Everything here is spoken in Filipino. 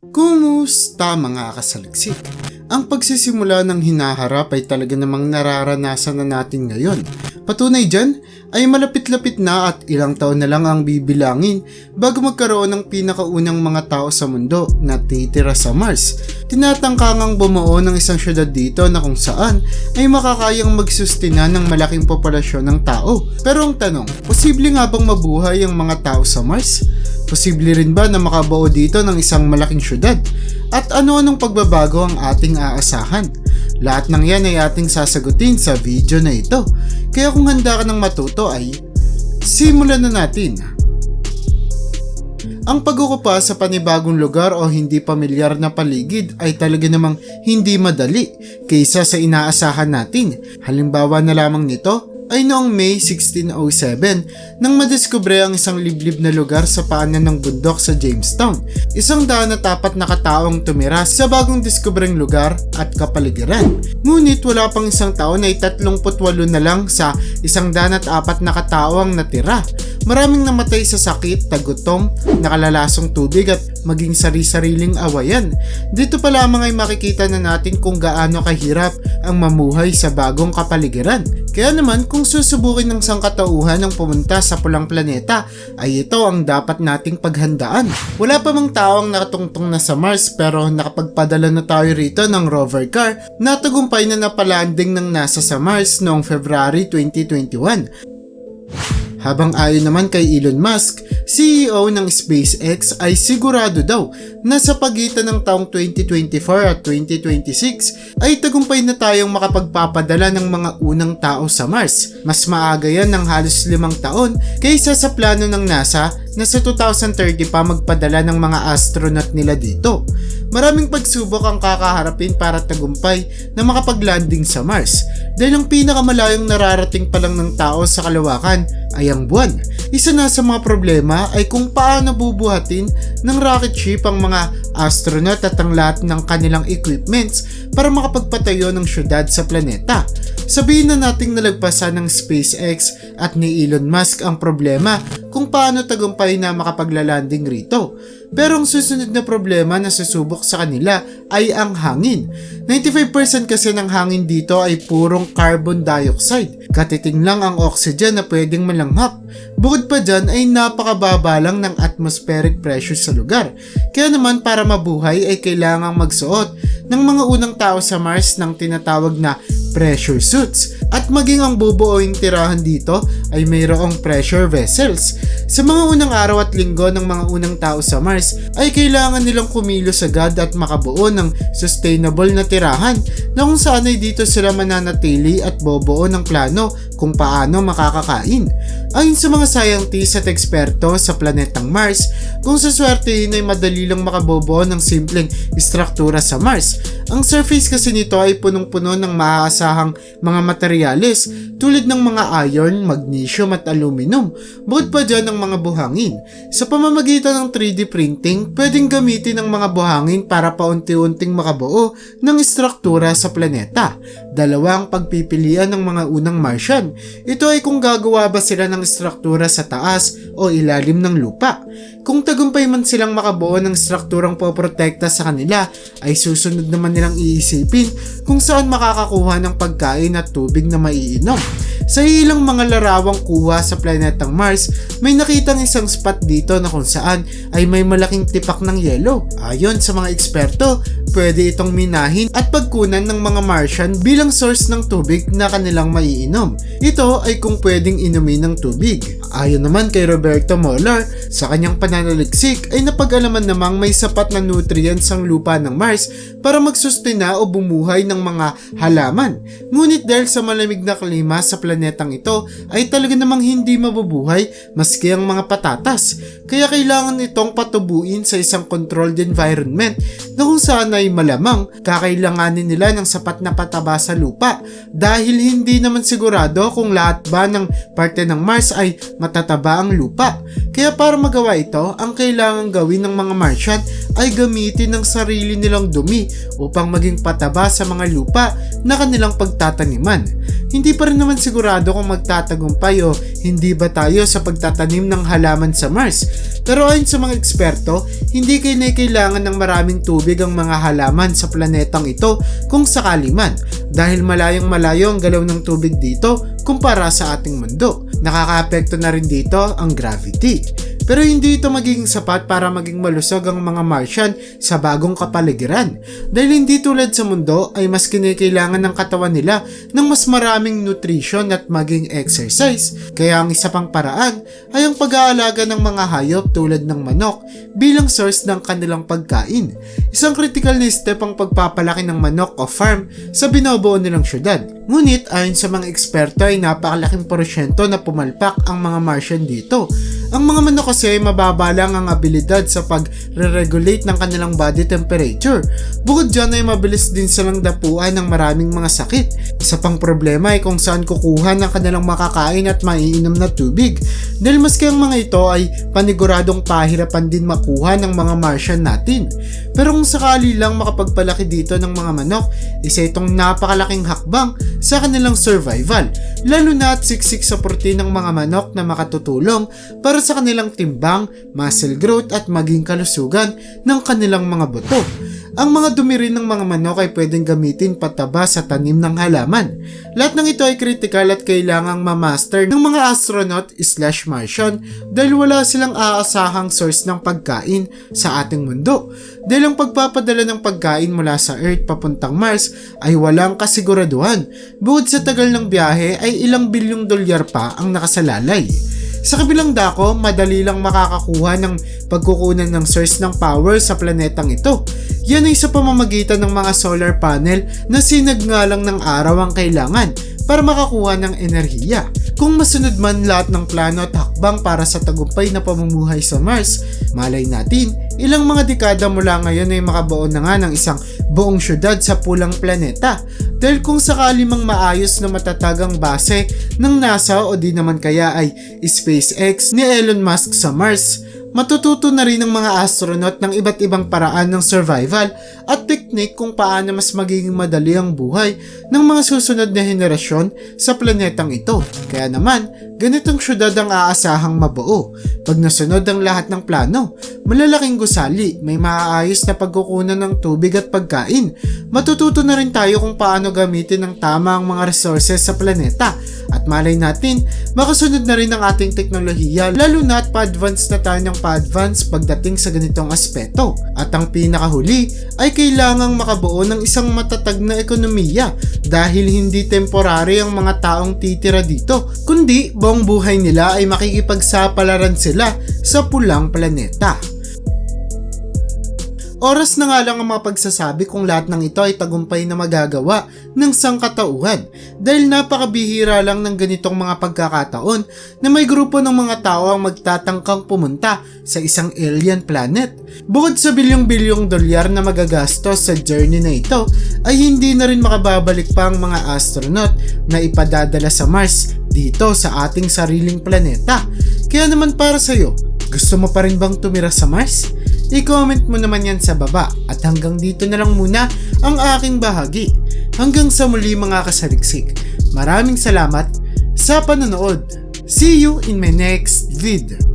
Kumusta mga kasaliksik? Ang pagsisimula ng hinaharap ay talaga namang nararanasan na natin ngayon. Patunay dyan ay malapit-lapit na at ilang taon na lang ang bibilangin bago magkaroon ng pinakaunang mga tao sa mundo na titira sa Mars. Tinatangkangang bumuo ng isang syudad dito na kung saan ay makakayang magsustina ng malaking populasyon ng tao. Pero ang tanong, posible nga bang mabuhay ang mga tao sa Mars? Posible rin ba na makabuo dito ng isang malaking syudad? At ano-anong pagbabago ang ating aasahan? Lahat ng yan ay ating sasagutin sa video na ito. Kaya kung handa ka ng matuto ay simulan na natin. Ang pag-ukupa sa panibagong lugar o hindi pamilyar na paligid ay talaga namang hindi madali kaysa sa inaasahan natin. Halimbawa na lamang nito ay noong May 1607 nang madiskubre ang isang liblib na lugar sa paanan ng bundok sa Jamestown. 104 na kataong tumira sa bagong diskubreng lugar at kapaligiran. Ngunit wala pang isang taon ay 38 na lang sa 104 na katao ang natira. Maraming namatay sa sakit, tagutom, nakalalasong tubig at maging sari-sariling awayan. Dito pa lamang ay makikita na natin kung gaano kahirap ang mamuhay sa bagong kapaligiran. Kaya naman kung susubukin ng sangkatauhan ng pumunta sa pulang planeta ay ito ang dapat nating paghandaan. Wala pa mang tao ang nakatungtong na sa Mars pero nakapagpadala na tayo rito ng rover car na tagumpay na napalanding ng NASA sa Mars noong February 2021. Habang ayon naman kay Elon Musk, CEO ng SpaceX ay sigurado daw na sa pagitan ng taong 2024 at 2026 ay tagumpay na tayong makapagpapadala ng mga unang tao sa Mars. Mas maaga yan ng halos 5 taon kaysa sa plano ng NASA na sa 2030 pa magpadala ng mga astronaut nila dito. Maraming pagsubok ang kakaharapin para tagumpay na makapag-landing sa Mars dahil ang pinakamalayong nararating pa lang ng tao sa kalawakan ay ang buwan. Isa na sa mga problema ay kung paano bubuhatin ng rocket ship ang mga astronaut at ang lahat ng kanilang equipments para makapagpatayo ng syudad sa planeta. Sabihin na nating nalagpasan ng SpaceX at ni Elon Musk ang problema kung paano tagumpay na makapaglalanding rito. Pero ang susunod na problema na susubok sa kanila ay ang hangin. 95% kasi ng hangin dito ay purong carbon dioxide. Katiting lang ang oxygen na pwedeng malanghap. Bukod pa dyan ay napakababa lang ng atmospheric pressure sa lugar. Kaya naman para mabuhay ay kailangang magsuot ng mga unang tao sa Mars ng tinatawag na pressure suits. At maging ang bubuoing tirahan dito ay mayroong pressure vessels. Sa mga unang araw at linggo ng mga unang tao sa Mars ay kailangan nilang kumilos agad at makabuo ng sustainable na tirahan na kung saan ay dito sila mananatili at bobuo ng plano kung paano makakakain. Ayon sa mga scientists at eksperto sa planetang Mars, kung saswertehin ay madali lang makabobo ng simpleng istruktura sa Mars. Ang surface kasi nito ay punong-puno ng maaasahang mga materyales tulad ng mga iron, magnesium at aluminum. Bukod pa dyan ang mga buhangin. Sa pamamagitan ng 3D printing, pwedeng gamitin ang mga buhangin para paunti-unting makabuo ng istruktura sa planeta. Dalawang pagpipilian ng mga unang Martian. Ito ay kung gagawa ba sila ng istruktura sa taas o ilalim ng lupa. Kung tagumpay man silang makabuo ng strukturang poprotekta sa kanila, ay susunod naman nilang iisipin kung saan makakakuha ng pagkain at tubig na maiinom. Sa ilang mga larawang kuha sa planetang Mars, may nakitang isang spot dito na kung saan ay may malaking tipak ng yelo. Ayon sa mga eksperto, pwede itong minahin at pagkunan ng mga Martian bilang source ng tubig na kanilang maiinom. Ito ay kung pwedeng inumin ng tubig. Ayon naman kay Roberto Molar, sa kanyang pananaliksik ay napag-alaman namang may sapat na nutrients ang lupa ng Mars para magsustina o bumuhay ng mga halaman. Ngunit dahil sa malamig na klima sa planetang ito ay talaga namang hindi mabubuhay maski ang mga patatas. Kaya kailangan itong patubuin sa isang controlled environment na kung saan ay malamang kakailanganin nila ng sapat na pataba sa lupa dahil hindi naman sigurado kung lahat ba ng parte ng Mars ay matataba ang lupa. Kaya para magawa ito, ang kailangan gawin ng mga Martian ay gamitin ng sarili nilang dumi upang maging pataba sa mga lupa na kanilang pagtataniman. hindi pa rin naman sigurado kung magtatagumpay o hindi ba tayo sa pagtatanim ng halaman sa Mars. Pero ayon sa mga eksperto, hindi kailangan ng maraming tubig ang mga halaman sa planetang ito kung sakali man, dahil malayong malayo ang galaw ng tubig dito kumpara sa ating mundo. Nakakaapekto na rin dito ang gravity. Pero hindi ito magiging sapat para maging malusog ang mga Martian sa bagong kapaligiran, dahil hindi tulad sa mundo ay mas kinikailangan ng katawan nila ng mas maraming nutrition at maging exercise. Kaya ang isa pang paraan ay ang pag-aalaga ng mga hayop tulad ng manok bilang source ng kanilang pagkain. Isang critical na step ang pagpapalaki ng manok o farm sa binubuo nilang syudad. Ngunit ayon sa mga eksperto ay napakalaking porsyento na pumalpak ang mga Martian dito. Ang mga manok kasi ay mababa lang ang abilidad sa pag-regulate ng kanilang body temperature. Bukod dyan ay mabilis din silang dapuan ng maraming mga sakit. Isa pang problema ay kung saan kukuha ng kanilang makakain at maiinom na tubig. Dahil maski ang mga ito ay paniguradong pahirapan din makuha ng mga Martian natin. Pero kung sakali lang makapagpalaki dito ng mga manok, isa itong napakalaking hakbang sa kanilang survival. Lalo na at siksik sa protein ng mga manok na makatutulong para sa kanilang timbang, muscle growth at maging kalusugan ng kanilang mga buto. Ang mga dumi rin ng mga manok ay pwedeng gamitin pataba sa tanim ng halaman. Lahat ng ito ay critical at kailangang ma-master ng mga astronaut/Martian dahil wala silang aasahang source ng pagkain sa ating mundo. Dahil ang pagpapadala ng pagkain mula sa Earth papuntang Mars ay walang kasiguraduhan. Bukod sa tagal ng biyahe ay ilang bilyong dolyar pa ang nakasalalay. Sa kabilang dako, madali lang makakakuha ng pagkukunan ng source ng power sa planetang ito. Yan ay sa pamamagitan ng mga solar panel na sinagngalang ng araw ang kailangan para makakuha ng enerhiya. Kung masunod man lahat ng plano at hakbang para sa tagumpay na pamumuhay sa Mars, malay natin, ilang mga dekada mula ngayon ay makabuo na nga ng isang buong syudad sa pulang planeta. Dahil kung sakali mang maayos na matatagang base ng NASA o di naman kaya ay SpaceX ni Elon Musk sa Mars, matututo na rin ng mga astronaut ng iba't ibang paraan ng survival at technique kung paano mas magiging madali ang buhay ng mga susunod na henerasyon sa planetang ito. Kaya naman, ganitong syudad ang aasahang mabuo. Pag nasunod ang lahat ng plano, malalaking gusali, may maaayos na pagkukunan ng tubig at pagkain. Matututo na rin tayo kung paano gamitin ng tama ang mga resources sa planeta. At malay natin, makasunod na rin ang ating teknolohiya, lalo na at pa-advance na tayo ng pa-advance pagdating sa ganitong aspeto. At ang pinakahuli ay kailangang makabuo ng isang matatag na ekonomiya dahil hindi temporary ang mga taong titira dito, kundi buong buhay nila ay makikipagsapalaran sila sa pulang planeta. Oras na nga lang ang mapagsasabi kung lahat ng ito ay tagumpay na magagawa ng sangkatauhan dahil napakabihira lang ng ganitong mga pagkakataon na may grupo ng mga tao ang magtatangkang pumunta sa isang alien planet. Bukod sa bilyong-bilyong dolyar na magagastos sa journey na ito, ay hindi na rin makababalik pa ang mga astronaut na ipadadala sa Mars dito sa ating sariling planeta. Kaya naman para sa'yo, gusto mo pa rin bang tumira sa Mars? I-comment mo naman yan sa baba at hanggang dito na lang muna ang aking bahagi. Hanggang sa muli mga kasaliksik. Maraming salamat sa panonood. See you in my next video.